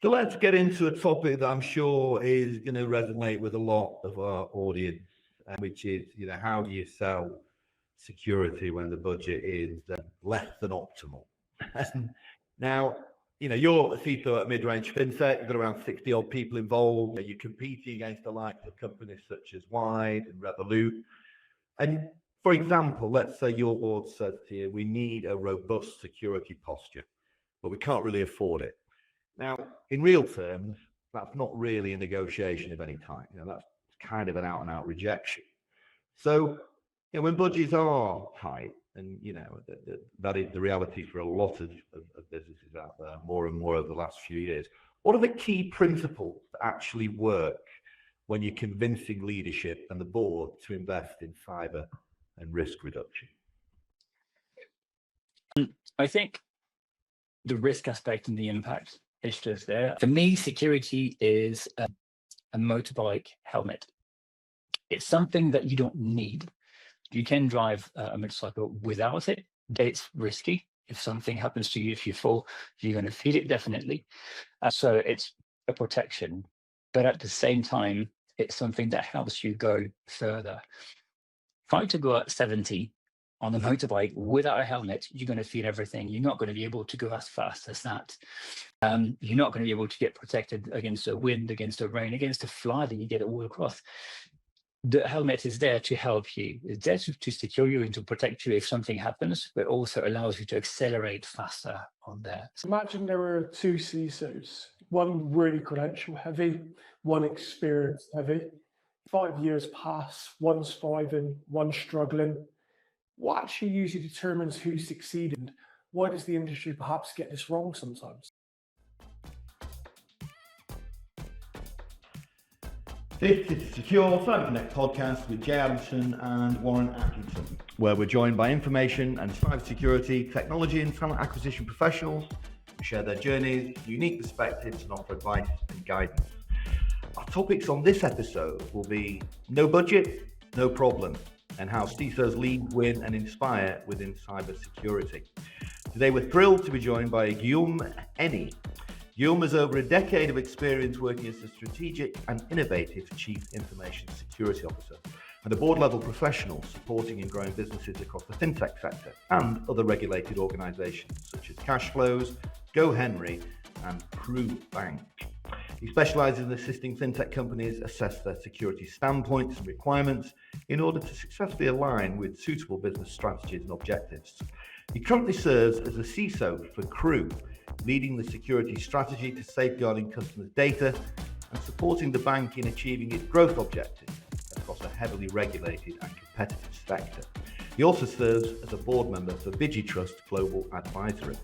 So let's get into a topic that I'm sure is going to resonate with a lot of our audience, which is, how do you sell security when the budget is less than optimal? Now, you're a CISO at mid-range FinTech. You've got around 60 odd people involved. You're competing against the likes of companies such as Wide and Revolut. And for example, let's say your board says to you, we need a robust security posture, but we can't really afford it. Now, in real terms, that's not really a negotiation of any type. That's kind of an out-and-out rejection. So, when budgets are tight, and that is the reality for a lot of businesses out there, more and more over the last few years. What are the key principles that actually work when you're convincing leadership and the board to invest in cyber and risk reduction? I think the risk aspect and the impact is just there. For me, security is a motorbike helmet. It's something that you don't need. You can drive a motorcycle without it. It's risky. If something happens to you, if you fall, you're going to feel it definitely. So it's a protection. But at the same time, it's something that helps you go further. Try to go at 70 on a motorbike without a helmet, you're going to feel everything. You're not going to be able to go as fast as that. You're not going to be able to get protected against the wind, against the rain, against the fly that you get all across. The helmet is there to help you. It's there to secure you and to protect you if something happens, but also allows you to accelerate faster on there. Imagine there were two CISOs, one really credential heavy, one experience heavy. 5 years pass, one's thriving, one's struggling. What actually usually determines who's succeeding? Why does the industry perhaps get this wrong sometimes? This is the Secure CyberConnect podcast with Jay Adamson and Warren Atkinson, where we're joined by information and cybersecurity, technology and talent acquisition professionals who share their journeys, unique perspectives and offer advice and guidance. Our topics on this episode will be no budget, no problem, and how CISOs lead, win and inspire within cybersecurity. Today we're thrilled to be joined by Guillaume Ehny. Guillaume has over a decade of experience working as a strategic and innovative Chief Information Security Officer and a board-level professional supporting and growing businesses across the FinTech sector and other regulated organizations such as Cashflows, GoHenry and Kroo Bank. He specializes in assisting FinTech companies assess their security standpoints and requirements in order to successfully align with suitable business strategies and objectives. He currently serves as a CISO for Kroo, leading the security strategy to safeguarding customers' data and supporting the bank in achieving its growth objectives across a heavily regulated and competitive sector. He also serves as a board member for VigiTrust Global Advisory.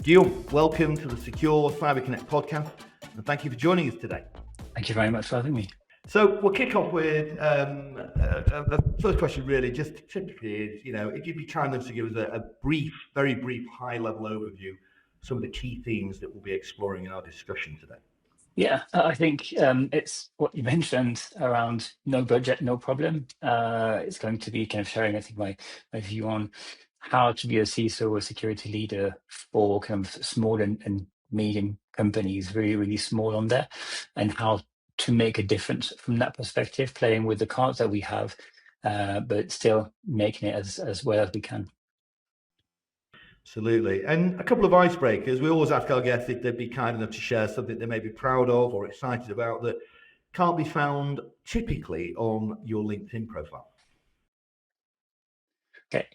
Guillaume, welcome to the Secure CyberConnect podcast, and thank you for joining us today. Thank you very much for having me. So we'll kick off with the first question really just typically is, if you'd be kind enough to give us a brief, very brief high-level overview, some of the key themes that we'll be exploring in our discussion today. Yeah, I think it's what you mentioned around no budget, no problem. It's going to be kind of sharing, I think, my view on how to be a CISO or security leader for kind of small and medium companies, really, really small on there, and how to make a difference from that perspective, playing with the cards that we have, but still making it as well as we can. Absolutely. And a couple of icebreakers. We always ask our guests if they'd be kind enough to share something they may be proud of or excited about that can't be found typically on your LinkedIn profile. Okay.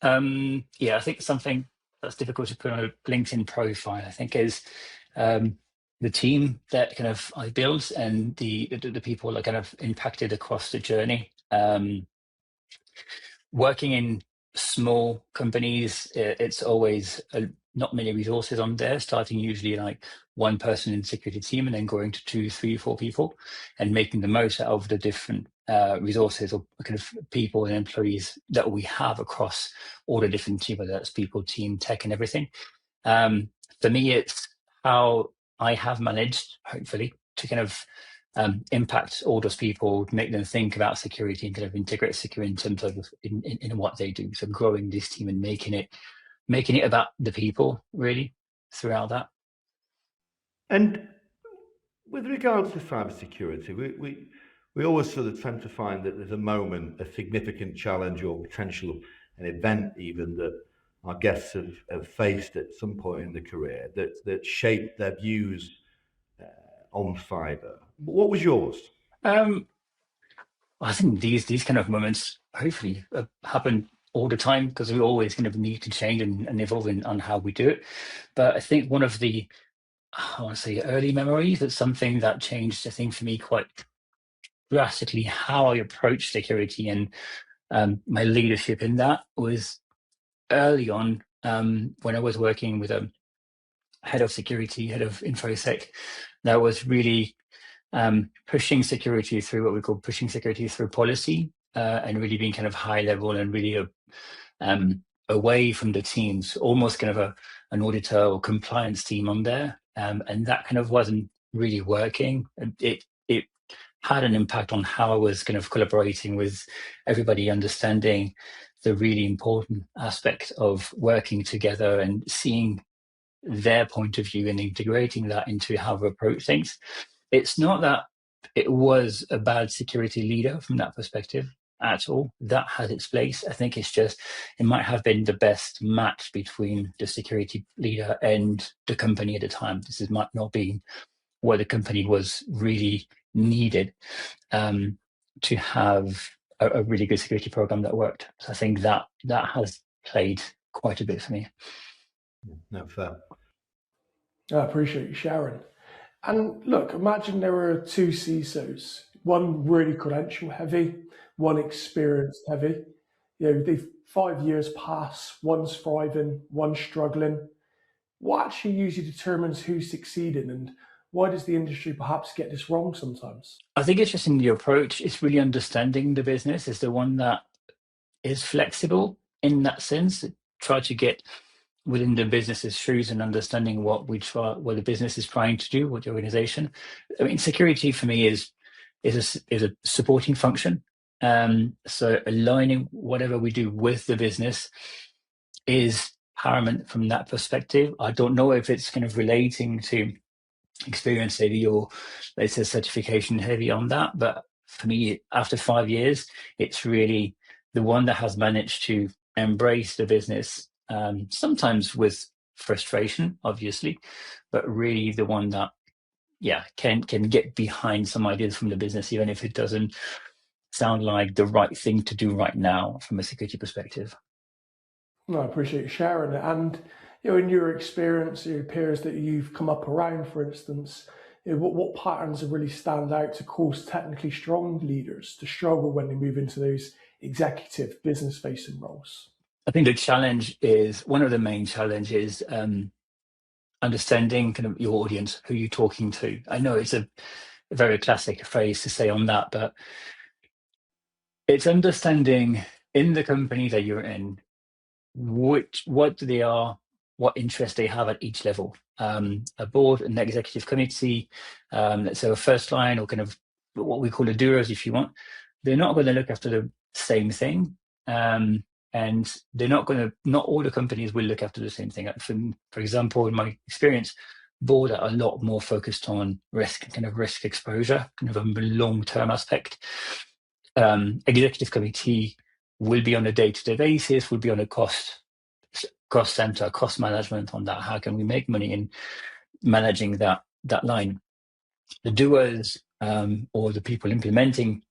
I think something that's difficult to put on a LinkedIn profile, I think, is the team that kind of I built and the people that kind of impacted across the journey. Working in small companies, it's always not many resources on there, starting usually like one person in the security team and then growing to 2, 3, 4 people and making the most out of the different resources or kind of people and employees that we have across all the different teams, whether that's people, team, tech and everything. For me, it's how I have managed, hopefully, to kind of impact all those people, make them think about security and kind of integrate security in terms of in what they do. So growing this team and making it about the people really throughout that. And With regards to cybersecurity, we always sort of tend to find that there's a moment, a significant challenge or potential, an event even that our guests have faced at some point in their career that shaped their views on cyber. What was yours? I think these kind of moments hopefully happen all the time because we always kind of need to change and evolve on how we do it. But I think one of the, I want to say, early memories, that's something that changed, I think, for me quite drastically how I approach security and my leadership in that was early on when I was working with a head of security, head of infosec, that was really pushing security through what we call pushing security through policy and really being kind of high level and really away from the teams, almost kind of an auditor or compliance team on there. And that kind of wasn't really working. It had an impact on how I was kind of collaborating with everybody, understanding the really important aspect of working together and seeing their point of view and integrating that into how we approach things. It's not that it was a bad security leader from that perspective at all. That has its place. I think it's just, it might have been the best match between the security leader and the company at the time. Might not be what the company was really needed to have a really good security program that worked. So I think that has played quite a bit for me. No, fair. I appreciate you sharing. And look, imagine there were two CISOs, one really credential heavy, one experience heavy. You know, they've 5 years pass, one's thriving, one's struggling. What actually usually determines who's succeeding, and why does the industry perhaps get this wrong sometimes? I think it's just in the approach. It's really understanding the business is the one that is flexible in that sense. Try to get within the business's shoes and understanding what the business is trying to do, what the organization. I mean, security for me is a supporting function. So aligning whatever we do with the business is paramount from that perspective. I don't know if it's kind of relating to experience heavy or let's say certification heavy on that, but for me, after 5 years, it's really the one that has managed to embrace the business, sometimes with frustration, obviously, but really the one that, can get behind some ideas from the business, even if it doesn't sound like the right thing to do right now from a security perspective. No, I appreciate you sharing it. And in your experience, your peers that you've come up around, for instance, what patterns have really stand out to cause technically strong leaders to struggle when they move into those executive business-facing roles? I think the challenge is, one of the main challenges, understanding kind of your audience, who you're talking to. I know it's a very classic phrase to say on that, but it's understanding in the company that you're in, what they are, what interests they have at each level. A board, an executive committee, let's say a first line, or kind of what we call the doers, if you want. They're not going to look after the same thing. And they're not all the companies will look after the same thing. For example, in my experience, board are a lot more focused on risk, kind of risk exposure, kind of a long-term aspect. Executive committee will be on a day-to-day basis, will be on a cost center, cost management on that. How can we make money in managing that line? The doers or the people implementing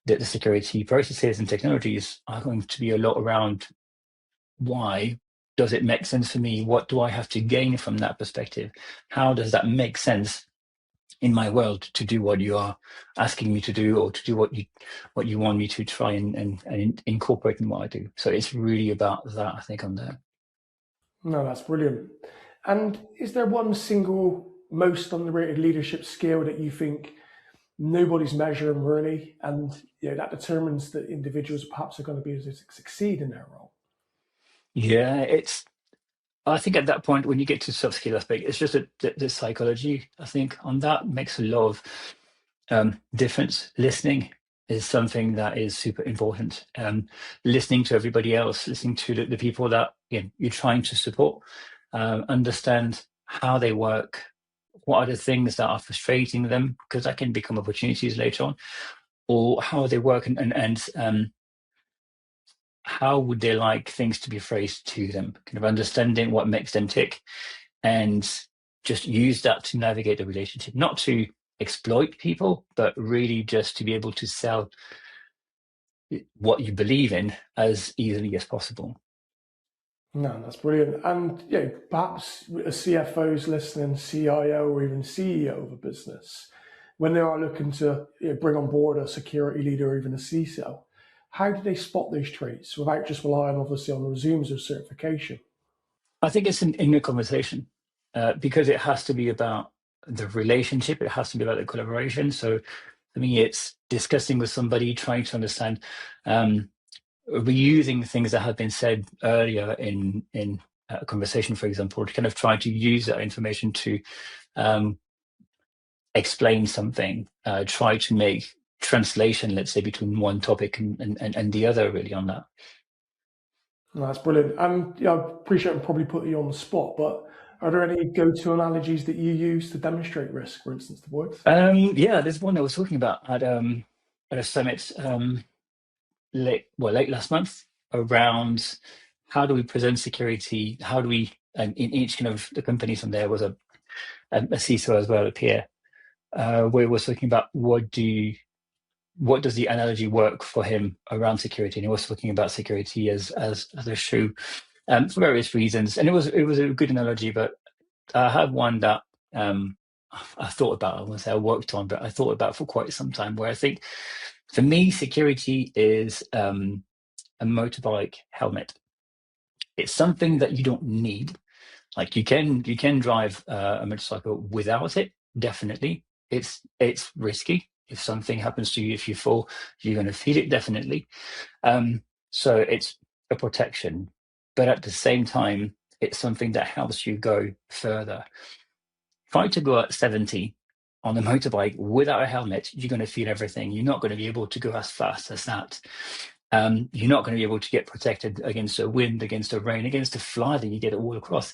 the security processes and technologies are going to be a lot around why does it make sense for me? What do I have to gain from that perspective? How does that make sense in my world to do what you are asking me to do, or to do what you want me to try and incorporate in what I do? So it's really about that, I think, on there. No, that's brilliant. And is there one single most underrated leadership skill that you think nobody's measuring really, and that determines that individuals perhaps are going to be able to succeed in their role? Yeah, I think at that point, when you get to soft skill aspect, it's just the psychology, I think, on that makes a lot of difference. Listening is something that is super important. Listening to everybody else, listening to the people that you're trying to support, understand how they work, what are the things that are frustrating them, because that can become opportunities later on, or how they work, and how would they like things to be phrased to them, kind of understanding what makes them tick, and just use that to navigate the relationship, not to exploit people, but really just to be able to sell what you believe in as easily as possible. No, that's brilliant. And perhaps a CFO's listening, CIO or even CEO of a business, when they are looking to bring on board a security leader or even a CISO, how do they spot those traits without just relying obviously on resumes or certification? I think it's an inner conversation, because it has to be about the relationship. It has to be about the collaboration. So for me, it's discussing with somebody, trying to understand, reusing things that have been said earlier in a conversation, for example, to kind of try to use that information to explain something, try to make translation, let's say, between one topic and the other, really, on that. No, that's brilliant. And I appreciate I'm probably putting you on the spot, but are there any go-to analogies that you use to demonstrate risk, for instance, the board? Yeah, there's one I was talking about at a summit late last month, around how do we present security, how do we, and in each kind of the companies from there was a CISO as well, a peer, where we were talking about what does the analogy work for him around security, and he was talking about security as a shoe, for various reasons, and it was a good analogy. But I have one that I thought about. I won't say I worked on, but I thought about for quite some time. Where I think, for me, security is a motorbike helmet. It's something that you don't need. Like, you can drive a motorcycle without it. Definitely, it's risky. If something happens to you, if you fall, you're going to feel it, definitely. So it's a protection, but at the same time, it's something that helps you go further. Try to go at 70 on a motorbike without a helmet, you're going to feel everything. You're not going to be able to go as fast as that. You're not going to be able to get protected against the wind, against the rain, against the fly that you get all across.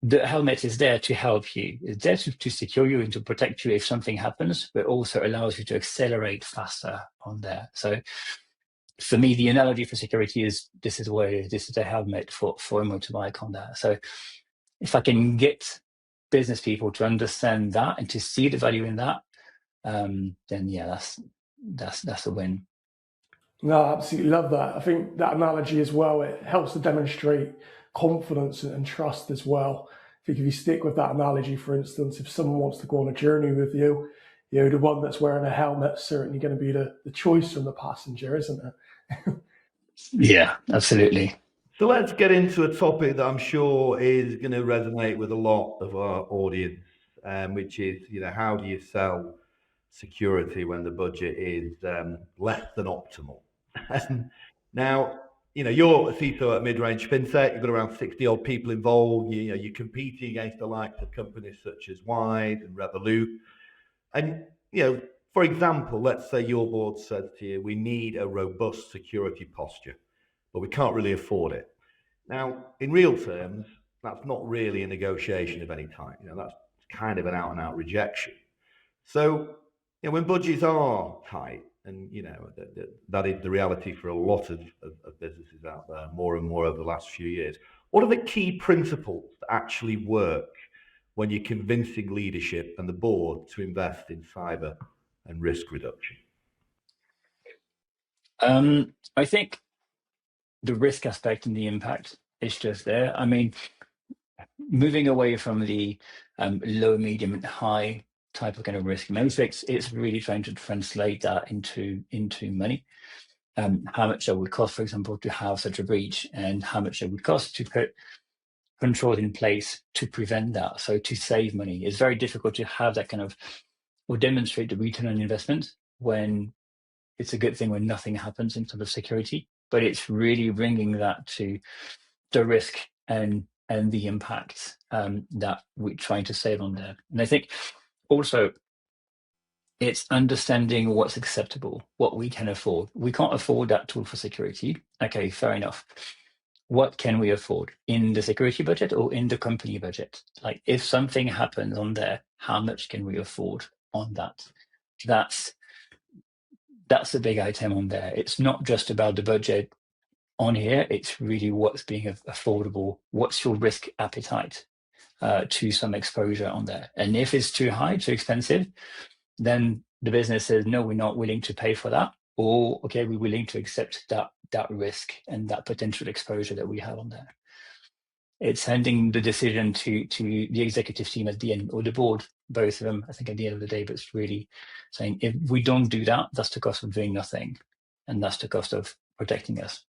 The helmet is there to help you. It's there to secure you and to protect you if something happens, but also allows you to accelerate faster on there. So for me, the analogy for security is this is the helmet for a motorbike on that. So if I can get business people to understand that and to see the value in that, then yeah, that's a win. No, I absolutely love that. I think that analogy as well, it helps to demonstrate confidence and trust as well. I think if you stick with that analogy, for instance, if someone wants to go on a journey with you, the one that's wearing a helmet is certainly going to be the choice from the passenger, isn't it? Yeah, absolutely. So let's get into a topic that I'm sure is going to resonate with a lot of our audience, which is, how do you sell security when the budget is less than optimal? Now, you're a CISO at mid-range FinTech. You've got around 60 odd people involved. You're competing against the likes of companies such as Wise and Revolut. And, for example, let's say your board says to you, we need a robust security posture, but we can't really afford it. Now, in real terms, that's not really a negotiation of any type. That's kind of an out-and-out rejection. So, when budgets are tight, and that is the reality for a lot of businesses out there, more and more over the last few years. What are the key principles that actually work when you're convincing leadership and the board to invest in cyber and risk reduction? I think the risk aspect and the impact is just there. I mean, moving away from the low, medium, and high type of kind of risk metrics, it's really trying to translate that into money. How much it would cost, for example, to have such a breach, and how much it would cost to put controls in place to prevent that. So to save money, it's very difficult to have that kind of, or demonstrate the return on investment when it's a good thing when nothing happens in terms of security, but it's really bringing that to the risk and the impact that we're trying to save on there. And I think also it's understanding what's acceptable, what we can afford. We can't afford that tool for security. Okay, fair enough. what can we afford in the security budget or in the company budget? Like if something happens on there, how much can we afford on that? That's a big item on there. It's not just about the budget on here. It's really what's being affordable. What's your risk appetite to some exposure on there? And if it's too high, too expensive, then the business says, no, we're not willing to pay for that. Or, okay, we're willing to accept that risk and that potential exposure that we have on there. It's handing the decision to the executive team at the end, or the board, both of them, I think, at the end of the day. But it's really saying, if we don't do that, that's the cost of doing nothing. And that's the cost of protecting us.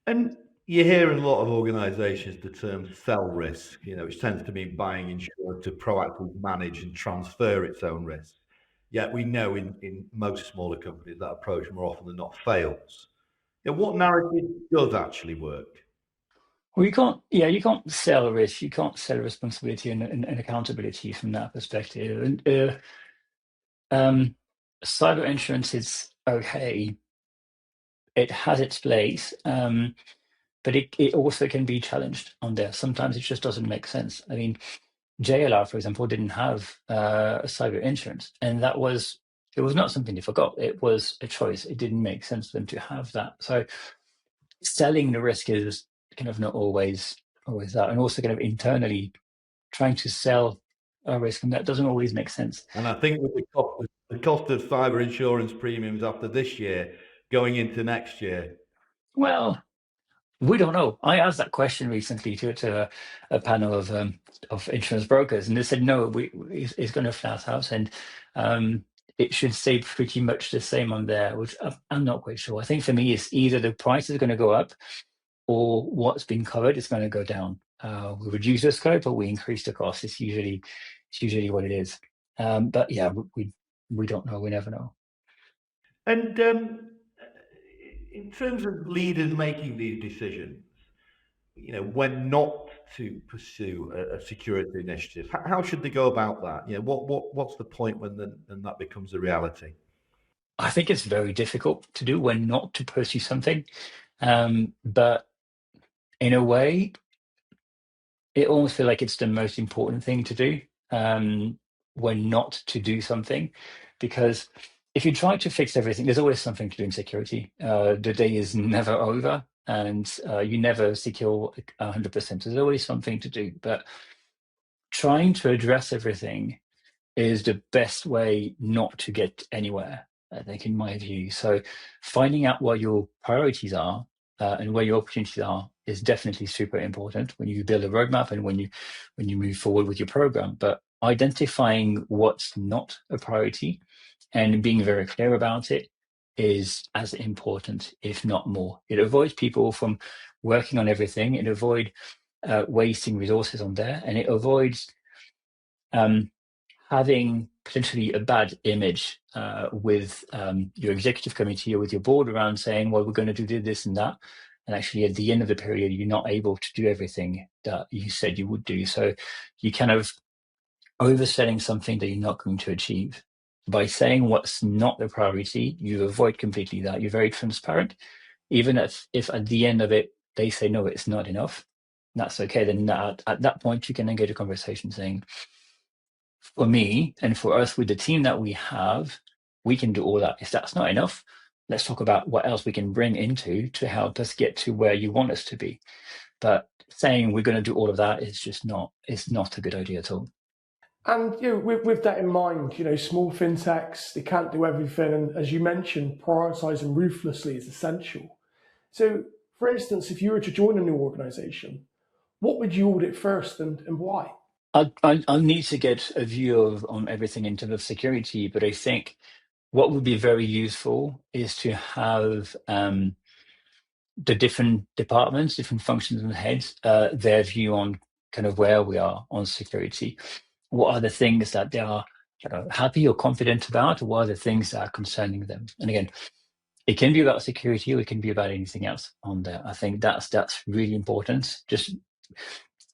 And you hear in a lot of organizations the term sell risk, which tends to mean buying insurance to proactively manage and transfer its own risk. Yet we know in most smaller companies that approach more often than not fails. What narrative does actually work? Well, you can't sell risk. You can't sell responsibility and accountability from that perspective. And cyber insurance is okay. It has its place, but it also can be challenged on there. Sometimes it just doesn't make sense. I mean, JLR, for example, didn't have cyber insurance, and it was not something they forgot. It was a choice. It didn't make sense for them to have that. So selling the risk is kind of not always that, and also kind of internally trying to sell a risk, and that doesn't always make sense. And I think with the cost of cyber insurance premiums after this year going into next year, well, we don't know. I asked that question recently to a panel of insurance brokers, and they said no, it's going to flat out, and it should stay pretty much the same on there, which I'm not quite sure. I think for me, it's either the price is going to go up, or what's been covered is going to go down. We reduce the scope, or we increase the cost. It's usually what it is. But yeah, we don't know. We never know. And in terms of leaders making these decisions, when not to pursue a security initiative, how should they go about that? What's the point when that becomes a reality? I think it's very difficult to do when not to pursue something, but in a way, it almost feels like it's the most important thing to do when not to do something, because if you try to fix everything, there's always something to do in security. The day is never over, and you never secure 100%. There's always something to do, but trying to address everything is the best way not to get anywhere, I think, in my view. So finding out what your priorities are and where your opportunities are is definitely super important when you build a roadmap and when you move forward with your program. But identifying what's not a priority and being very clear about it is as important, if not more. It avoids people from working on everything. It avoids wasting resources on there, and it avoids having potentially a bad image with your executive committee or with your board around saying, well, we're going to do this and that. And actually, at the end of the period, you're not able to do everything that you said you would do. So you kind of overselling something that you're not going to achieve. By saying what's not the priority, you avoid completely that. You're very transparent. Even if at the end of it, they say, no, it's not enough, that's okay. Then at that point, you can engage a conversation saying, for me and for us with the team that we have, we can do all that. If that's not enough, let's talk about what else we can bring into to help us get to where you want us to be. But saying we're going to do all of that is just it's not a good idea at all. And with that in mind, small fintechs, they can't do everything. And as you mentioned, prioritizing ruthlessly is essential. So, for instance, if you were to join a new organization, what would you audit first and why? I'll need to get a view on everything in terms of security, but I think what would be very useful is to have the different departments, different functions and heads, their view on kind of where we are on security. What are the things that they are happy or confident about? Or what are the things that are concerning them? And again, it can be about security or it can be about anything else on there. I think that's really important. Just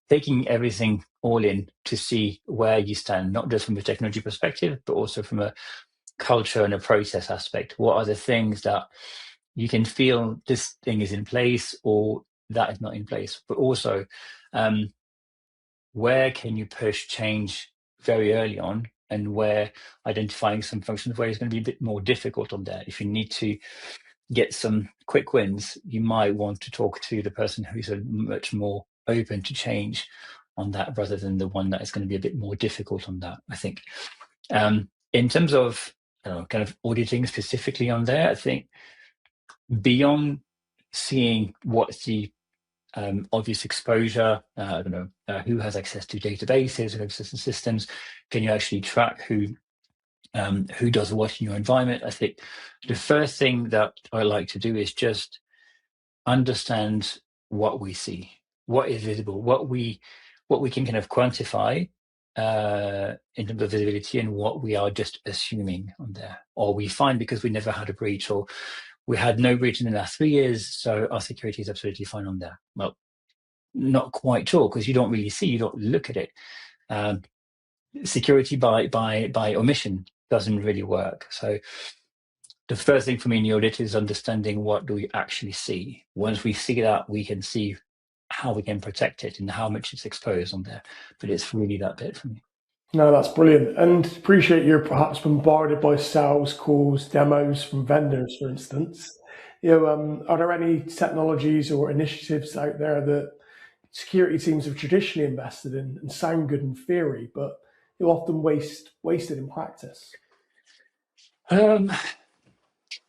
taking everything all in to see where you stand, not just from a technology perspective, but also from a culture and a process aspect. What are the things that you can feel this thing is in place or that is not in place, but also where can you push change very early on, and where identifying some functions where it's going to be a bit more difficult on there. If you need to get some quick wins, you might want to talk to the person who's much more open to change on that, rather than the one that is going to be a bit more difficult on that, I think. In terms of kind of auditing specifically on there, I think beyond seeing what's the obvious exposure, I don't know, who has access to databases, who has access to systems, can you actually track who does what in your environment? I think the first thing that I like to do is just understand what we see, what is visible, what we can kind of quantify in terms of visibility, and what we are just assuming on there, or we find because we never had a breach, or we had no breach in the last 3 years, so our security is absolutely fine on there. Well, not quite sure, because you don't really see, you don't look at it. Security by omission doesn't really work. So the first thing for me in the audit is understanding what do we actually see. Once we see that, we can see how we can protect it and how much it's exposed on there. But it's really that bit for me. No, that's brilliant. And appreciate you're perhaps bombarded by sales calls, demos from vendors, for instance. Are there any technologies or initiatives out there that security teams have traditionally invested in and sound good in theory, but you often wasted in practice?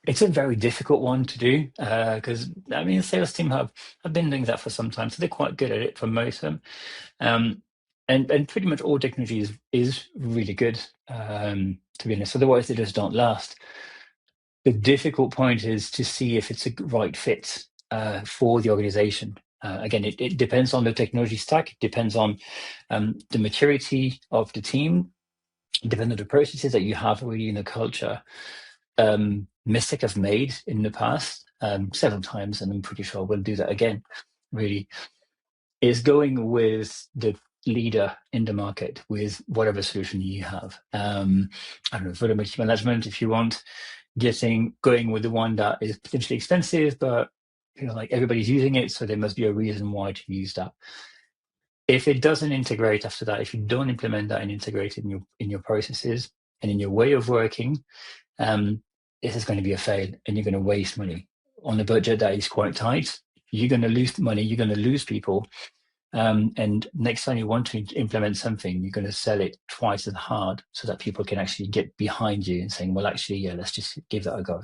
It's a very difficult one to do, because the sales team have been doing that for some time, so they're quite good at it for most of them. And pretty much all technology is really good, to be honest. Otherwise, they just don't last. The difficult point is to see if it's a right fit for the organization. Again, it depends on the technology stack. It depends on the maturity of the team. It depends on the processes that you have already in the culture. Mistake I've made in the past several times, and I'm pretty sure we'll do that again, really, is going with the leader in the market with whatever solution you have. I don't know, vulnerability management, if you want, going with the one that is potentially expensive, but like everybody's using it, so there must be a reason why to use that. If it doesn't integrate after that, if you don't implement that and integrate it in your processes and in your way of working, this is going to be a fail, and you're going to waste money on a budget that is quite tight. You're going to lose money, you're going to lose people, and next time you want to implement something, you're going to sell it twice as hard so that people can actually get behind you and saying, well, actually, yeah, let's just give that a go.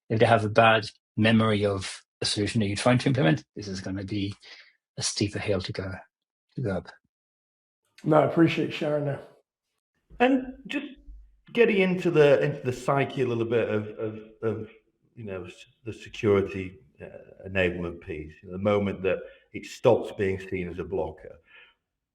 If they have a bad memory of a solution that you're trying to implement, this is going to be a steeper hill to go up. No, I appreciate sharing that. And just getting into the psyche a little bit of the security enablement piece, the moment that it stops being seen as a blocker.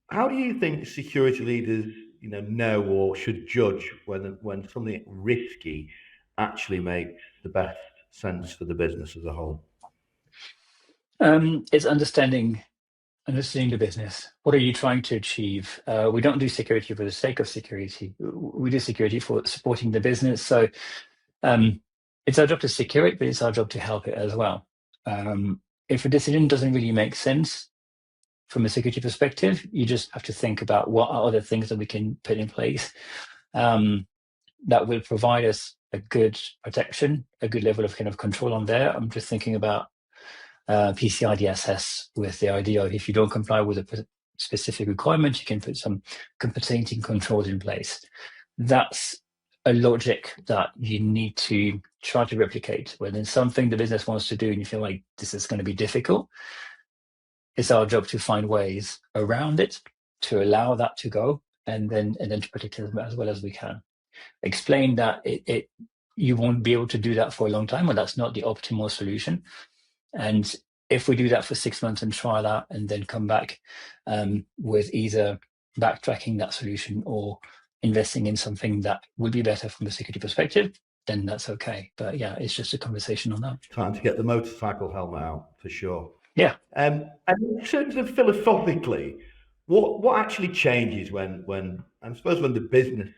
How do you think security leaders know or should judge when something risky actually makes the best sense for the business as a whole? It's understanding the business. What are you trying to achieve? We don't do security for the sake of security. We do security for supporting the business. So it's our job to secure it, but it's our job to help it as well. If a decision doesn't really make sense from a security perspective, you just have to think about what are other things that we can put in place that will provide us a good protection, a good level of kind of control on there. I'm just thinking about PCI DSS, with the idea of if you don't comply with a specific requirement, you can put some compensating controls in place. That's a logic that you need to try to replicate. When there's something the business wants to do and you feel like this is going to be difficult, it's our job to find ways around it to allow that to go, and then to protect it as well as we can. Explain that you won't be able to do that for a long time, or that's not the optimal solution. And if we do that for 6 months and try that and then come back with either backtracking that solution or investing in something that would be better from a security perspective, then that's okay. But yeah, it's just a conversation on that. Time to get the motorcycle helmet out, for sure. Yeah. And in terms of philosophically, what actually changes when I suppose when the business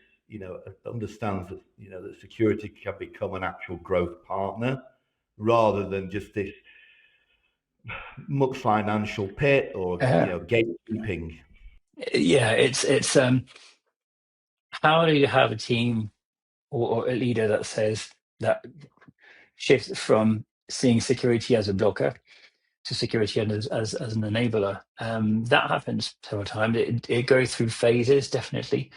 understands that that security can become an actual growth partner rather than just this much financial pit or gatekeeping. Yeah, it's how do you have a team or a leader that says that shifts from seeing security as a blocker to security as an enabler? That happens several times. It goes through phases, definitely.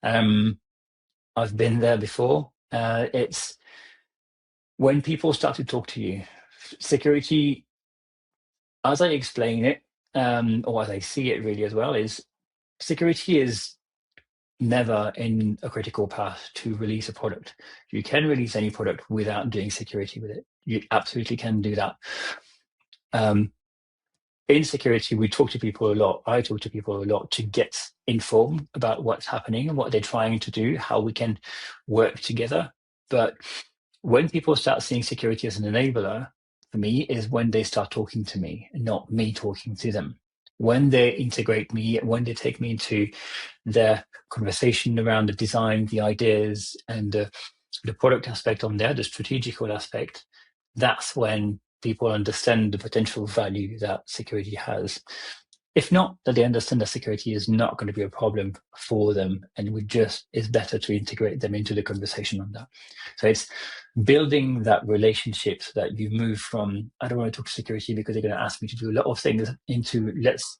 I've been there before. It's when people start to talk to you, security, as I explain it, or as I see it really as well, is security is never in a critical path to release a product. You can release any product without doing security with it. You absolutely can do that. In security, we talk to people a lot. I talk to people a lot to get informed about what's happening and what they're trying to do, how we can work together. But when people start seeing security as an enabler, for me, is when they start talking to me, not me talking to them. When they integrate me, when they take me into their conversation around the design, the ideas, and the product aspect on there, the strategical aspect, that's when people understand the potential value that security has. If not, that they understand that security is not going to be a problem for them, and it's better to integrate them into the conversation on that. So it's building that relationship so that you move from, I don't want to talk security because they're going to ask me to do a lot of things, into let's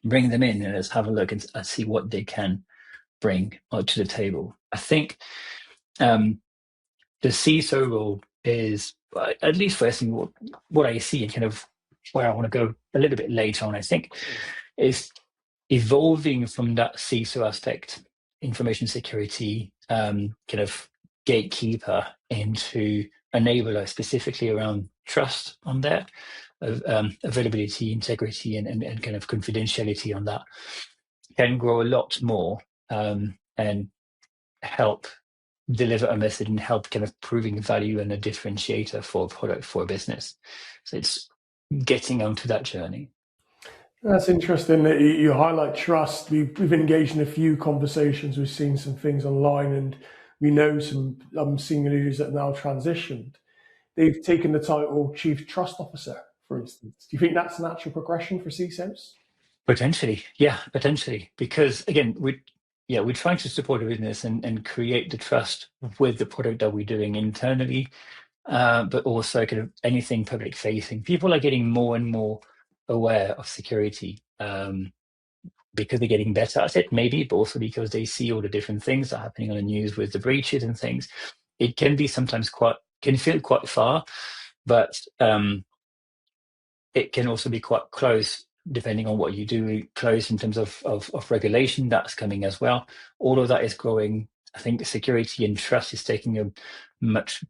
bring them in and let's have a look and see what they can bring to the table. I think the CISO role is, at least firstly, what I see and kind of where I want to go a little bit later on, I think, is evolving from that CISO aspect, information security, kind of gatekeeper, into enabler, specifically around trust on there, availability, integrity, and kind of confidentiality on that, can grow a lot more and help deliver a message and help kind of proving value and a differentiator for a product, for a business. So it's getting onto that journey. That's interesting that you highlight trust. We've engaged in a few conversations. We've seen some things online, and we know some senior leaders that have now transitioned. They've taken the title Chief Trust Officer, for instance. Do you think that's a natural progression for CISOs? Potentially, yeah, potentially. Because again, we're trying to support a business and create the trust with the product that we're doing internally, but also kind of anything public facing. People are getting more and more aware of security because they're getting better at it, maybe, but also because they see all the different things that are happening on the news with the breaches and things. It can be sometimes can feel quite far, but it can also be quite close depending on what you do, close in terms of regulation that's coming as well. All of that is growing. I think security and trust is taking a much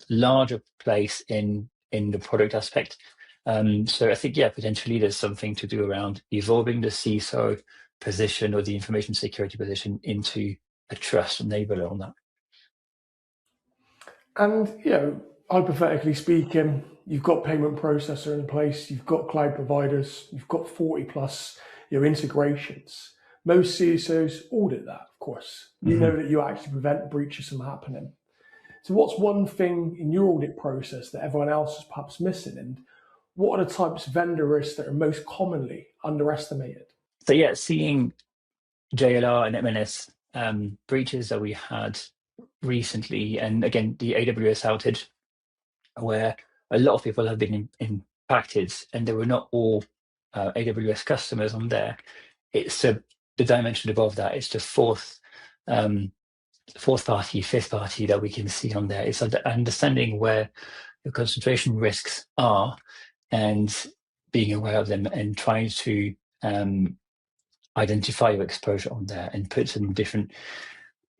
larger place in the product aspect. So I think, potentially there's something to do around evolving the CISO position or the information security position into a trust enabler on that. And, hypothetically speaking, you've got payment processor in place, you've got cloud providers, you've got 40 plus integrations. Most CISOs audit that, of course. You know that you actually prevent breaches from happening. So what's one thing in your audit process that everyone else is perhaps missing? And what are the types of vendor risks that are most commonly underestimated? So seeing JLR and MNS breaches that we had recently, and again, the AWS outage, where a lot of people have been impacted, and they were not all AWS customers on there. It's the dimension above that. It's the fourth party, fifth party that we can see on there. It's understanding where the concentration risks are and being aware of them and trying to identify your exposure on there and put some different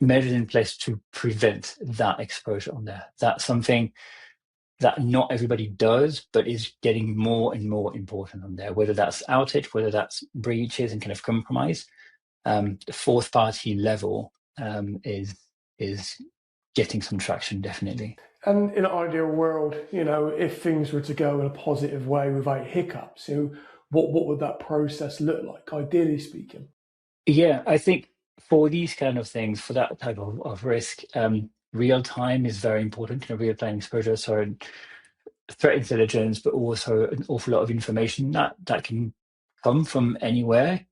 measures in place to prevent that exposure on there. That's something that not everybody does, but is getting more and more important on there, whether that's outage, whether that's breaches and kind of compromise. The fourth party level is getting some traction, definitely. And in an ideal world, if things were to go in a positive way without hiccups, what would that process look like, ideally speaking? Yeah, I think for these kind of things, for that type of risk, real time is very important, real time exposure. So threat intelligence, but also an awful lot of information that can come from anywhere,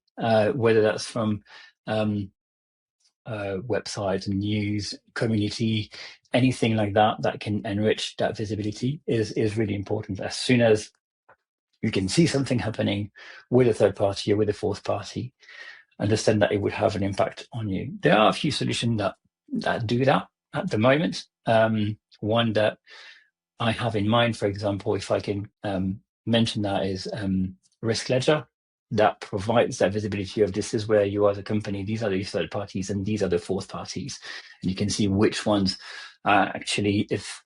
whether that's from websites and news, community, anything like that can enrich that visibility is really important. As soon as you can see something happening with a third party or with a fourth party, understand that it would have an impact on you. There are a few solutions that do that at the moment. One that I have in mind, for example, if I can mention that, is Risk Ledger, that provides that visibility of this is where you are as a company, these are the third parties, and these are the fourth parties. And you can see which ones actually, if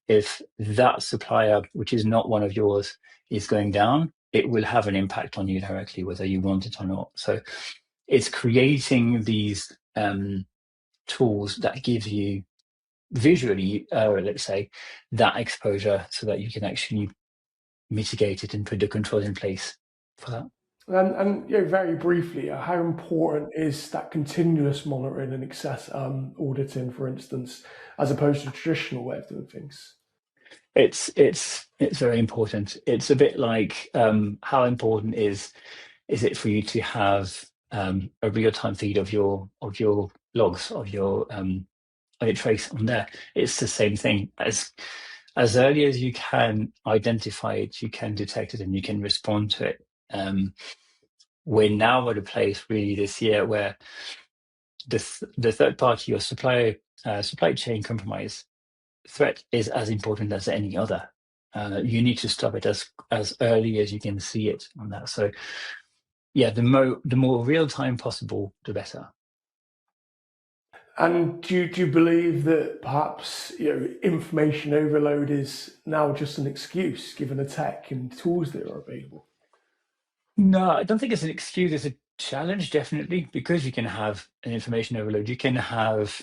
that supplier, which is not one of yours, is going down, it will have an impact on you directly, whether you want it or not. So it's creating these tools that give you visually, let's say, that exposure so that you can actually mitigate it and put the controls in place for that. And very briefly, how important is that continuous monitoring and access auditing, for instance, as opposed to the traditional way of doing things? It's very important. It's a bit like how important is it for you to have a real-time feed of your logs, of your trace on there? It's the same thing. As early as you can identify it, you can detect it, and you can respond to it. We're now at a place really this year where the third party or supply chain compromise threat is as important as any other. You need to stop it as early as you can see it on that. So yeah, the more real time possible, the better. And do you believe that perhaps information overload is now just an excuse given the tech and tools that are available? No, I don't think it's an excuse. It's a challenge, definitely, because you can have an information overload. You can have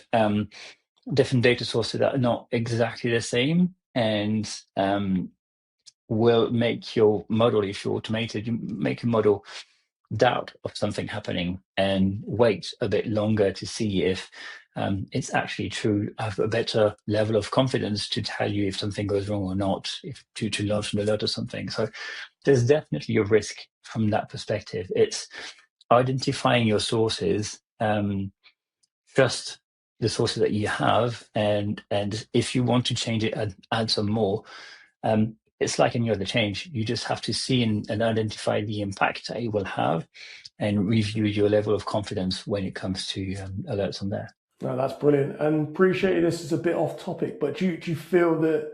different data sources that are not exactly the same, and will make your model, if you're automated, you make a model doubt of something happening and wait a bit longer to see if it's actually true, have a better level of confidence to tell you if something goes wrong or not, if to launch an alert or something. So there's definitely a risk from that perspective. It's identifying your sources, trust the sources that you have, and if you want to change it, add some more. It's like any other change. You just have to see and identify the impact that it will have, and review your level of confidence when it comes to alerts on there. No, that's brilliant. And appreciate this is a bit off topic, but do you feel that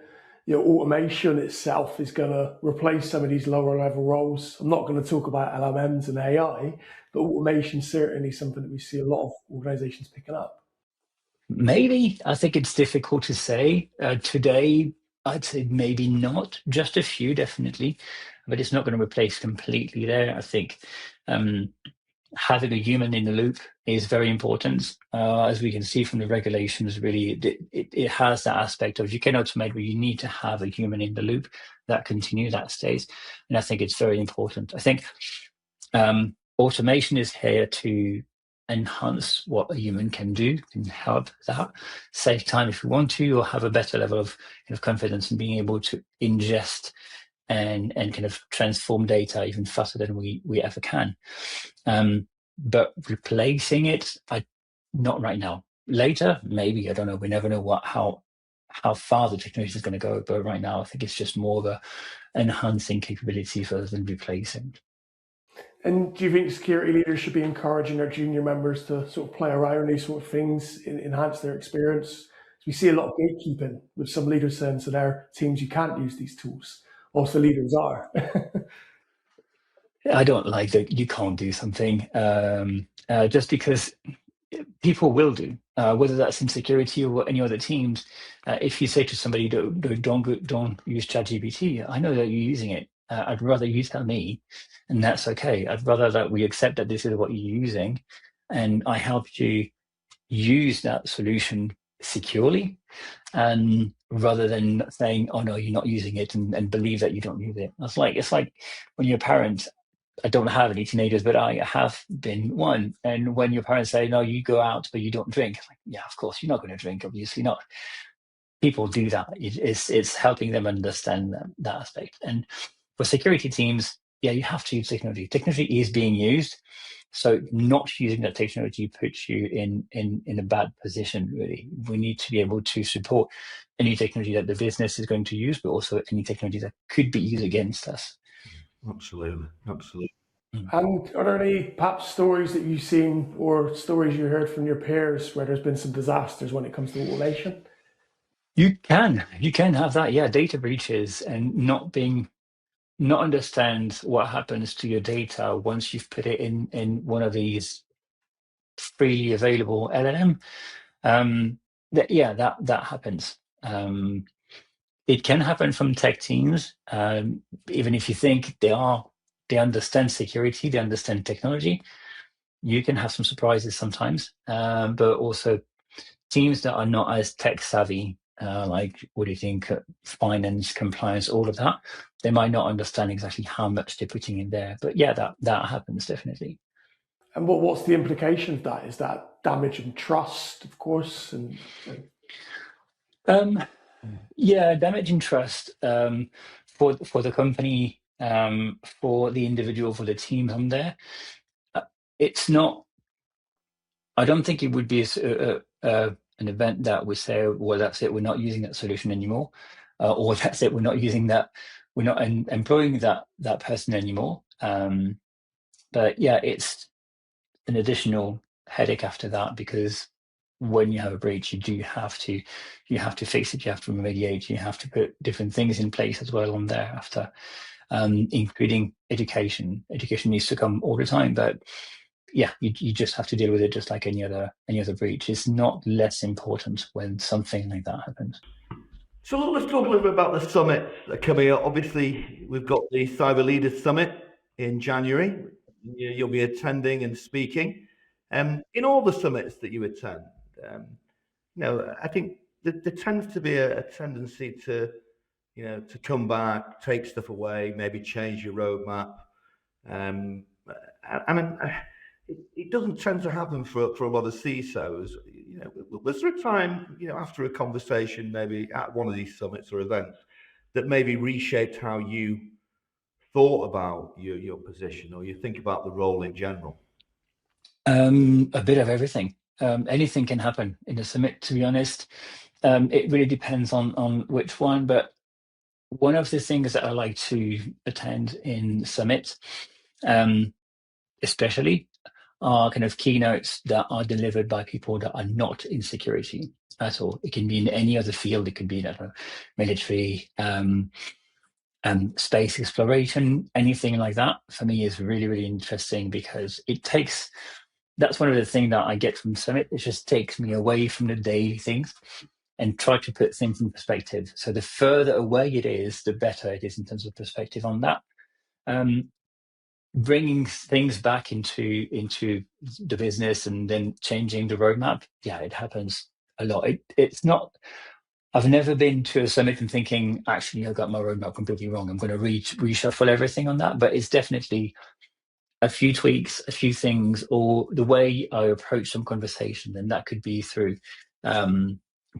automation itself is going to replace some of these lower level roles? I'm not going to talk about LLMs and AI, but automation is certainly something that we see a lot of organizations picking up. Maybe. I think it's difficult to say. Today, I'd say maybe not. Just a few, definitely, but it's not going to replace completely there. I think having a human in the loop is very important. As we can see from the regulations, really, it has that aspect of you can automate, but you need to have a human in the loop that continues, that stays. And I think it's very important. I think automation is here to enhance what a human can do, can help that, save time if you want to, or have a better level of confidence in being able to ingest and kind of transform data even faster than we ever can. But replacing it, not right now. Later, maybe, I don't know. We never know how far the technology is going to go. But right now, I think it's just more of a enhancing capability rather than replacing. And do you think security leaders should be encouraging their junior members to sort of play around these sort of things, enhance their experience? We see a lot of gatekeeping with some leaders saying to their teams, you can't use these tools. Also, leaders are. I don't like that you can't do something just because people will do, whether that's in security or any other teams. If you say to somebody, don't use ChatGPT, I know that you're using it. I'd rather you tell me, and that's okay. I'd rather that we accept that this is what you're using, and I help you use that solution securely, and rather than saying, oh no, you're not using it, and believe that you don't use it. It's like when you're a parent. I don't have any teenagers, but I have been one. And when your parents say, no, you go out, but you don't drink. Like, yeah, of course, you're not going to drink, obviously not. people do that. It's helping them understand that aspect. And for security teams, yeah, you have to use technology. Technology is being used. So not using that technology puts you in a bad position, really. We need to be able to support any technology that the business is going to use, but also any technology that could be used against us. Absolutely. And are there any perhaps stories that you've seen or stories you heard from your peers where there's been some disasters when it comes to automation? You can have that, yeah, data breaches and not understand what happens to your data once you've put it in one of these freely available LLM. That happens. It can happen from tech teams, even if you think they understand security, they understand technology. You can have some surprises sometimes, but also teams that are not as tech savvy, like what do you think, finance, compliance, all of that, they might not understand exactly how much they're putting in there. But yeah, that happens definitely. And what's the implication of that? Is that damage and trust, of course? Yeah, damaging trust for the company, for the individual, for the team on there. It's not. I don't think it would be an event that would say, "Well, that's it. We're not using that solution anymore," or "That's it. We're not using that. We're not employing that person anymore." But yeah, it's an additional headache after that, because when you have a breach, you have to fix it, you have to remediate, you have to put different things in place as well on there after, including education. Education needs to come all the time, but yeah, you just have to deal with it just like any other breach. It's not less important when something like that happens. So let's talk a little bit about the summit coming up. Obviously, we've got the Cyber Leaders Summit in January. You'll be attending and speaking. In all the summits that you attend, I think there tends to be a tendency to, to come back, take stuff away, maybe change your roadmap. It doesn't tend to happen for a lot of CISOs. Was there a time, after a conversation, maybe at one of these summits or events, that maybe reshaped how you thought about your position, or you think about the role in general? A bit of everything. Anything can happen in a summit, to be honest. It really depends on which one, but one of the things that I like to attend in summits, especially, are kind of keynotes that are delivered by people that are not in security at all. It can be in any other field. It could be, I don't know, military, space exploration, anything like that. For me, is really, really interesting, because that's one of the things that I get from Summit. It just takes me away from the daily things and try to put things in perspective. So the further away it is, the better it is in terms of perspective on that. Bringing things back into the business and then changing the roadmap, yeah, it happens a lot. It's not. I've never been to a summit and thinking, actually, I got my roadmap completely wrong. I'm going to reshuffle everything on that. But it's definitely a few tweaks, a few things, or the way I approach some conversation. And that could be through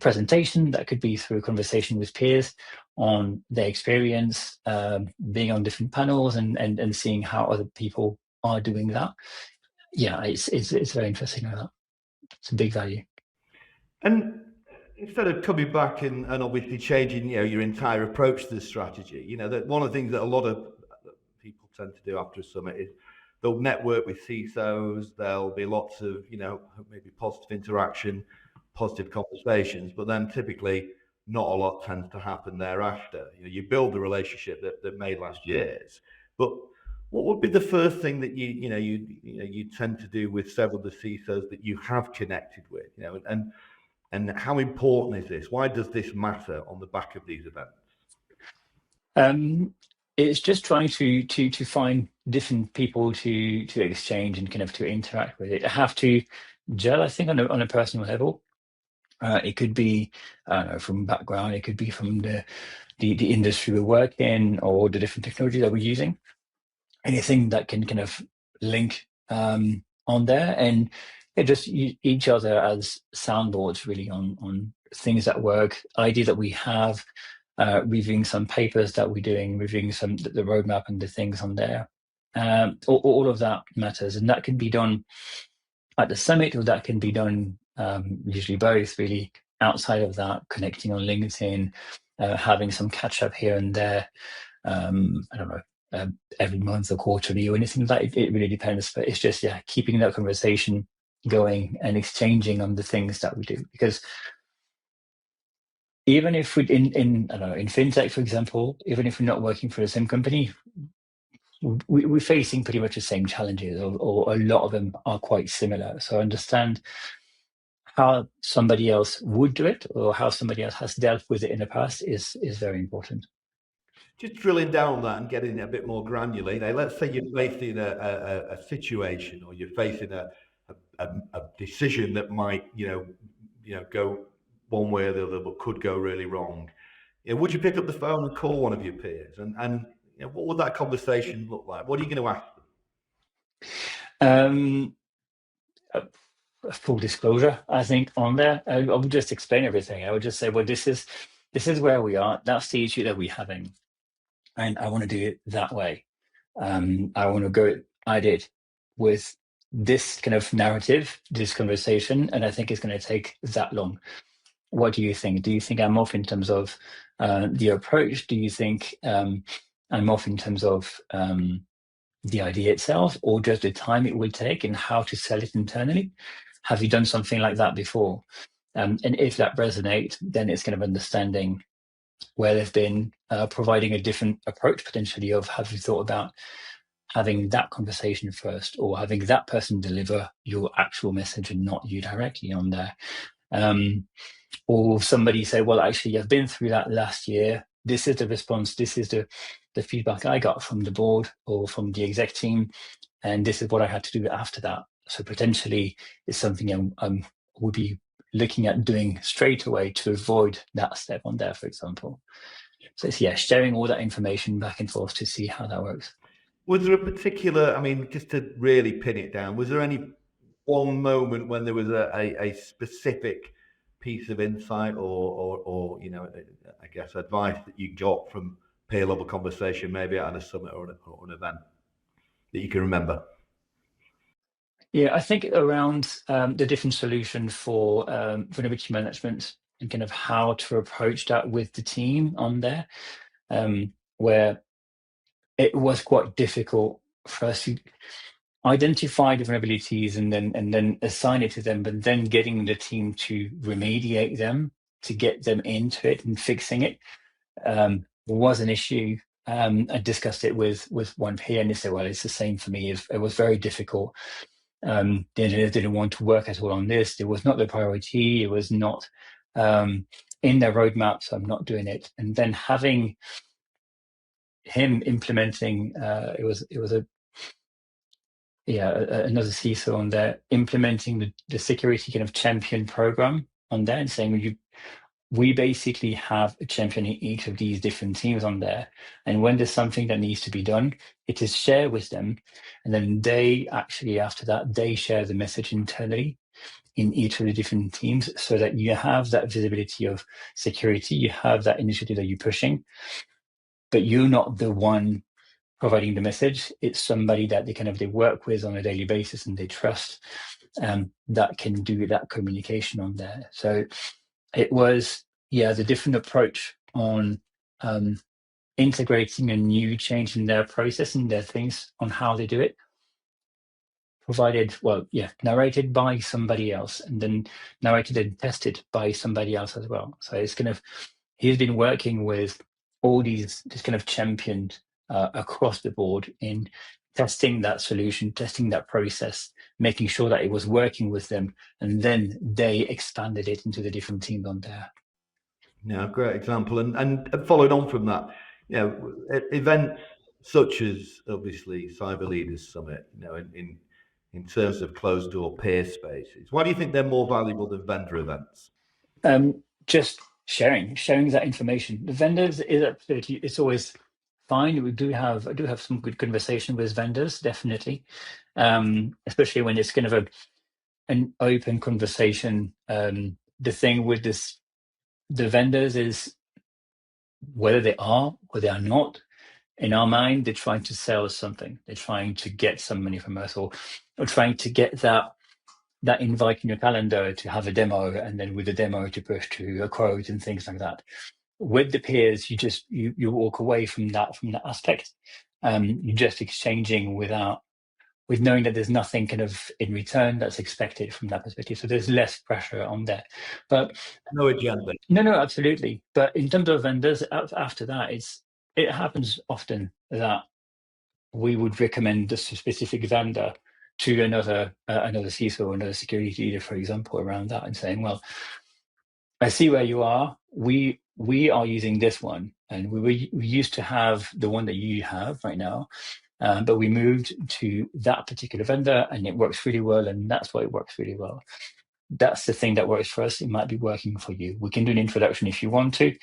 presentation, that could be through conversation with peers on their experience, being on different panels and seeing how other people are doing that. Yeah, it's very interesting like that. It's a big value. And instead of coming back and obviously changing, your entire approach to the strategy, that one of the things that a lot of people tend to do after a summit is they'll network with CISOs. There'll be lots of, maybe positive interaction, positive conversations, but then typically not a lot tends to happen thereafter. You build the relationship that may last years, but what would be the first thing that you tend to do with several of the CISOs that you have connected with, and how important is this? Why does this matter on the back of these events? It's just trying to find different people to exchange and kind of to interact with. It have to gel, I think, on a personal level. It could be, I don't know, from background. It could be from the industry we work in, or the different technology that we're using. Anything that can kind of link on there, and just use each other as soundboards really on things that work, ideas that we have, reviewing some papers that we're doing, reviewing the roadmap and the things on there. All of that matters, and that can be done at the summit, or that can be done usually both really outside of that, connecting on LinkedIn, having some catch up here and there. I don't know, every month or quarterly or anything like that. It really depends, but it's just keeping that conversation going and exchanging on the things that we do, because even if we in I don't know, in fintech, for example, even if we're not working for the same company, we're facing pretty much the same challenges, or a lot of them are quite similar. So understand how somebody else would do it, or how somebody else has dealt with it in the past is very important. Just drilling down on that and getting a bit more granular. Let's say you're facing a situation, or you're facing a decision that might go one way or the other, but could go really wrong. Would you pick up the phone and call one of your peers? And what would that conversation look like? What are you going to ask them? Full disclosure, I think on there, I would just explain everything. I would just say, well, this is where we are. That's the issue that we're having, and I want to do it that way. I want to go at it with this kind of narrative, this conversation, and I think it's going to take that long. What do you think? Do you think I'm off in terms of the approach? Do you think I'm off in terms of the idea itself, or just the time it would take and how to sell it internally? Have you done something like that before? And if that resonates, then it's kind of understanding where they've been, providing a different approach potentially of, have you thought about having that conversation first, or having that person deliver your actual message and not you directly on there? Or somebody say, well, actually, I've been through that last year. This is the response. This is the feedback I got from the board or from the exec team, and this is what I had to do after that. So potentially it's something I would be looking at doing straight away to avoid that step on there, for example. So it's, sharing all that information back and forth to see how that works. Was there a particular, just to really pin it down, was there any one moment when there was a specific piece of insight or I guess advice that you got from peer level conversation, maybe at a summit or an event that you can remember? Yeah, I think around the different solutions for vulnerability management and kind of how to approach that with the team on there, where it was quite difficult for us to identify the vulnerabilities and then assign it to them, but then getting the team to remediate them, to get them into it and fixing it, was an issue. I discussed it with one peer, and they said, well, it's the same for me. It was very difficult. They didn't want to work at all on this. It was not the priority. It was not in their roadmap, so I'm not doing it. And then having him implementing, it was another CISO on there, implementing the security kind of champion program on there, and saying, we basically have a champion in each of these different teams on there. And when there's something that needs to be done, it is shared with them. And then they actually, after that, they share the message internally in each of the different teams, so that you have that visibility of security, you have that initiative that you're pushing, but you're not the one providing the message. It's somebody that they work with on a daily basis and they trust, that can do that communication on there. So it was, the different approach on integrating a new change in their process and their things on how they do it, provided, narrated by somebody else, and then narrated and tested by somebody else as well. So it's he's been working with all these kind of championed across the board in testing that solution, testing that process, making sure that it was working with them, and then they expanded it into the different teams on there. Yeah, great example. And following on from that, events such as obviously Cyber Leaders Summit, in terms of closed door peer spaces, why do you think they're more valuable than vendor events? Just sharing that information. The vendors is absolutely, it's always fine. I do have some good conversation with vendors, definitely, especially when it's kind of an open conversation. The thing with the vendors is whether they are or they are not. In our mind, they're trying to sell us something. They're trying to get some money from us, or trying to get that invite in your calendar to have a demo, and then with the demo to push to a quote and things like that. With the peers, you walk away from that aspect. You're just exchanging with knowing that there's nothing kind of in return that's expected from that perspective. So there's less pressure on there. But no agenda. No, absolutely. But in terms of vendors, after that, it happens often that we would recommend a specific vendor to another CISO or another security leader, for example, around that, and saying, well, I see where you are. We are using this one, and we used to have the one that you have right now, but we moved to that particular vendor, and it works really well, and that's why it works really well. That's the thing that works for us. It might be working for you. We can do an introduction if you want to,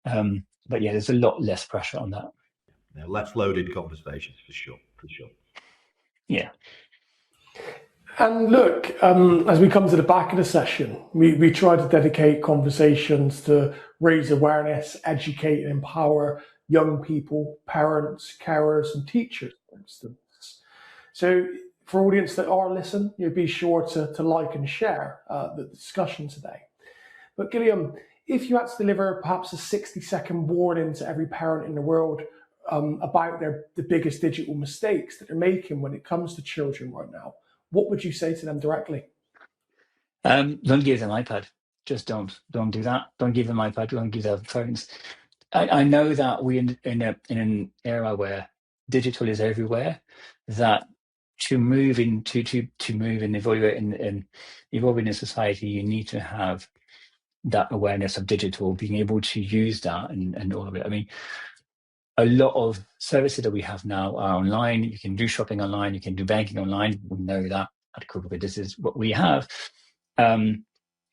but yeah, there's a lot less pressure on that. Yeah, less loaded conversations for sure. Yeah. And look, as we come to the back of the session, we try to dedicate conversations to raise awareness, educate and empower young people, parents, carers and teachers, for instance. So for audience that are listening, be sure to like and share the discussion today. But Guillaume, if you had to deliver perhaps a 60-second warning to every parent in the world about the biggest digital mistakes that they're making when it comes to children right now, what would you say to them directly? Don't give them iPad. Just don't do that. Don't give them iPad. Don't give them phones. I know that we're in an era where digital is everywhere. That to move and evaluate and evolve in a society, you need to have that awareness of digital, being able to use that and all of it. I mean, a lot of services that we have now are online. You can do shopping online. You can do banking online. We know that at Kroo Bank, this is what we have.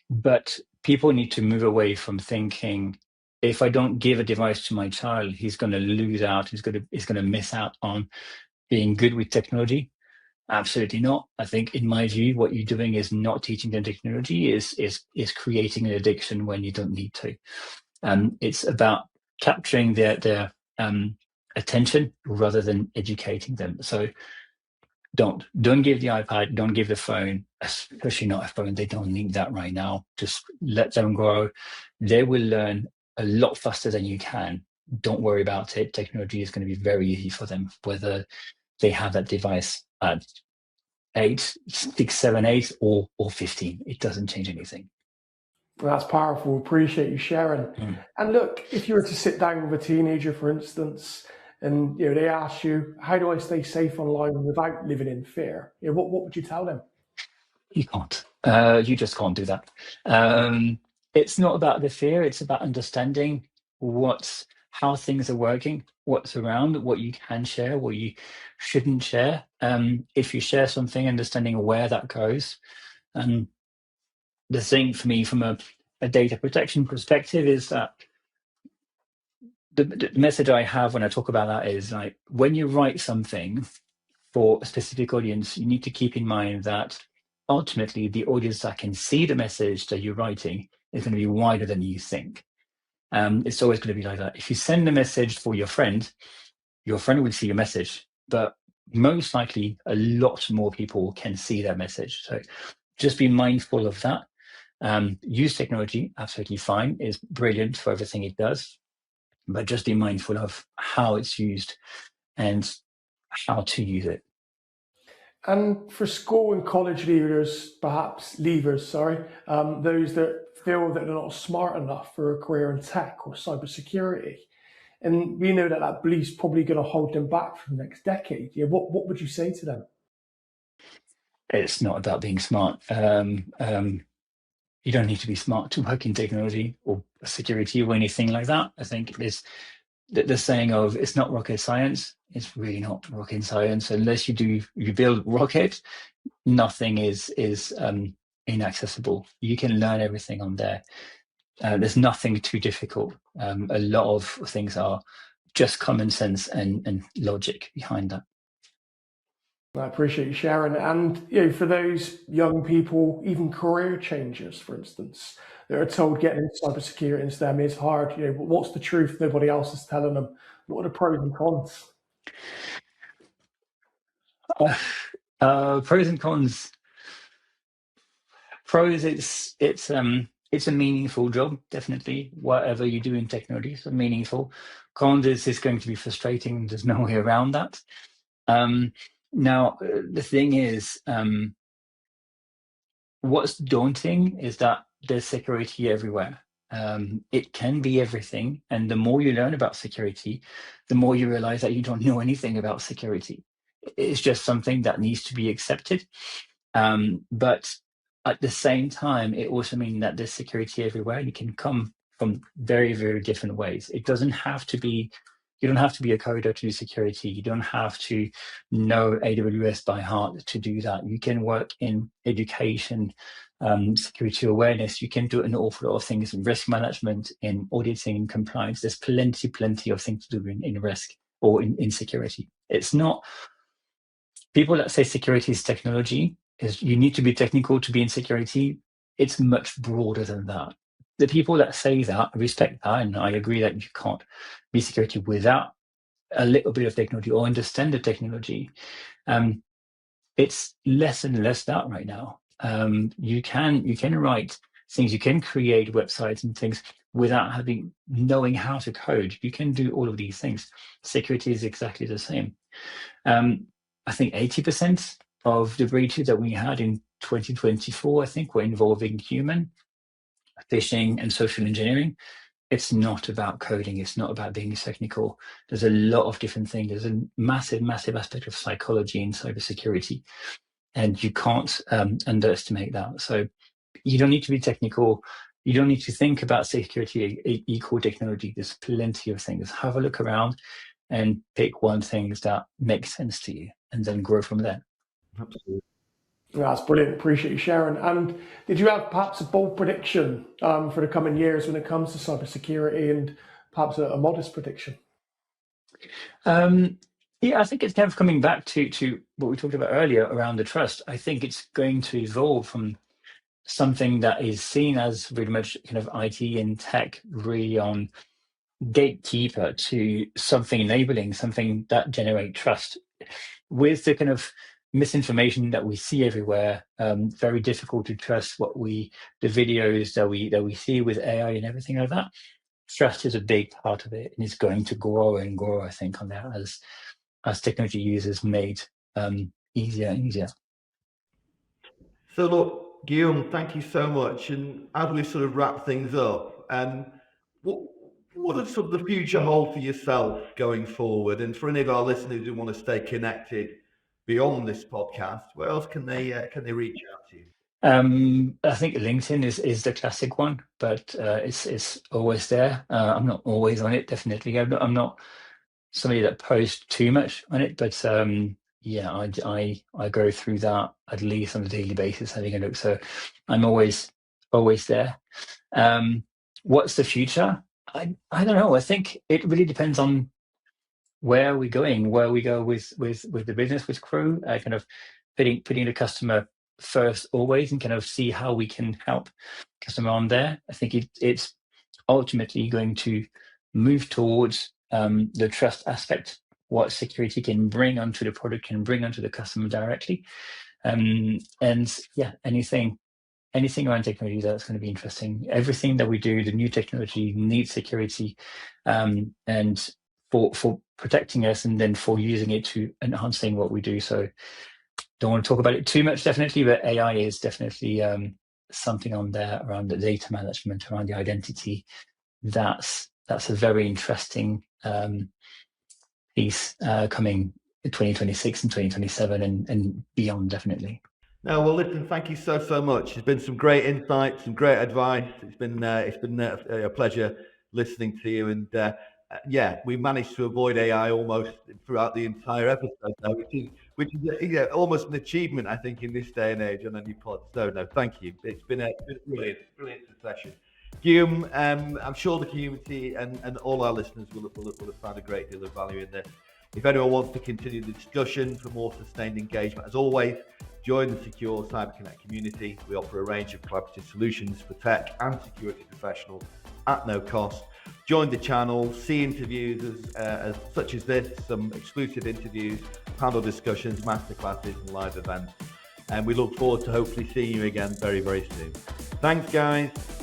But people need to move away from thinking, if I don't give a device to my child, he's going to lose out. He's going to miss out on being good with technology. Absolutely not. I think, in my view, what you're doing is not teaching them technology, is creating an addiction when you don't need to. It's about capturing their attention rather than educating them. So don't give the iPad, don't give the phone, especially not a phone. They don't need that right now. Just let them grow. They will learn a lot faster than you can. Don't worry about it. Technology is going to be very easy for them, whether they have that device at 8, 6, 7, 8 or 15. It doesn't change anything. That's powerful. Appreciate you sharing. And look, if you were to sit down with a teenager, for instance, and they ask you, how do I stay safe online without living in fear? What would you tell them? You can't. You just can't do that. It's not about the fear. It's about understanding how things are working, what's around, what you can share, what you shouldn't share. If you share something, understanding where that goes. The thing for me, from a data protection perspective, is that the message I have when I talk about that is, like, when you write something for a specific audience, you need to keep in mind that ultimately the audience that can see the message that you're writing is going to be wider than you think. It's always going to be like that. If you send a message for your friend will see your message, but most likely a lot more people can see that message. So just be mindful of that. Use technology, absolutely fine, is brilliant for everything it does, but just be mindful of how it's used and how to use it. And for school and college leavers, those that feel that they're not smart enough for a career in tech or cybersecurity, and we know that belief's probably going to hold them back for the next decade. What would you say to them? It's not about being smart. You don't need to be smart to work in technology or security or anything like that. I think there's the saying of, it's not rocket science. It's really not rocket science. Unless you build rocket, nothing is inaccessible. You can learn everything on there. There's nothing too difficult. A lot of things are just common sense and logic behind that. I appreciate you sharing. And for those young people, even career changers, for instance, that are told getting into cybersecurity into them is hard. But what's the truth? Nobody else is telling them. What are the pros and cons? Pros and cons. Pros, it's a meaningful job, definitely. Whatever you do in technology is meaningful. Cons is it's going to be frustrating. There's no way around that. Now, the thing is, what's daunting is that there's security everywhere. It can be everything, and the more you learn about security, the more you realize that you don't know anything about security. It's just something that needs to be accepted. But at the same time, it also means that there's security everywhere, and it can come from very, very different ways. It doesn't have to be, you don't have to be a coder to do security. You don't have to know AWS by heart to do that. You can work in education, security awareness. You can do an awful lot of things in risk management, in auditing and compliance. There's plenty of things to do in risk or in security. It's not, people that say security is technology, is you need to be technical to be in security. It's much broader than that. The people that say that, I respect that, and I agree that you can't be security without a little bit of technology or understand the technology. It's less and less that right now. You can write things, you can create websites and things without knowing how to code. You can do all of these things. Security is exactly the same. I think 80% of the breaches that we had in 2024, I think, were involving human, phishing, and social engineering. It's not about coding. It's not about being technical. There's a lot of different things. There's a massive aspect of psychology in cybersecurity, and you can't underestimate that. So you don't need to be technical. You don't need to think about security equal technology. There's plenty of things. Have a look around and pick one thing that makes sense to you, and then grow from there. Absolutely. That's brilliant. Appreciate you sharing. And did you have perhaps a bold prediction for the coming years when it comes to cybersecurity, and perhaps a modest prediction? Yeah, I think it's kind of coming back to what we talked about earlier around the trust. I think it's going to evolve from something that is seen as very much kind of IT and tech really on gatekeeper to something enabling, something that generate trust. With the kind of misinformation that we see everywhere, very difficult to trust the videos that we see with AI and everything like that. Trust is a big part of it, and it's going to grow and grow, I think, on that as technology users made easier and easier. So look, Guillaume, thank you so much. And as we sort of wrap things up, what does sort of the future hold for yourself going forward? And for any of our listeners who want to stay connected beyond this podcast, where else can they reach out to you? I think LinkedIn is the classic one, but it's always there. I'm not always on it, definitely. I'm not somebody that posts too much on it, but yeah, I go through that at least on a daily basis, having a look. So I'm always there. What's the future? I don't know. I think it really depends on where we're going, where we go with the business, with Kroo, kind of putting the customer first always, and kind of see how we can help customer on there. I think it's ultimately going to move towards the trust aspect, what security can bring onto the product, can bring onto the customer directly. And yeah, anything around technology that's going to be interesting. Everything that we do, the new technology needs security, and for protecting us, and then for using it to enhancing what we do. So don't want to talk about it too much, definitely, but AI is definitely something on there around the data management, around the identity. That's a very interesting piece coming in 2026 and 2027 and beyond, definitely. No, well, listen, thank you so much. There's been some great insights, some great advice. It's been a pleasure listening to you, and yeah, we managed to avoid AI almost throughout the entire episode, now, which is almost an achievement, I think, in this day and age on a new pod. So no, thank you. It's been a brilliant session. Guillaume, I'm sure the community and all our listeners will have found a great deal of value in there. If anyone wants to continue the discussion for more sustained engagement, as always, join the Secure CyberConnect community. We offer a range of collaborative solutions for tech and security professionals at no cost. Join the channel, see interviews such as this, some exclusive interviews, panel discussions, masterclasses and live events. And we look forward to hopefully seeing you again very, very soon. Thanks, guys.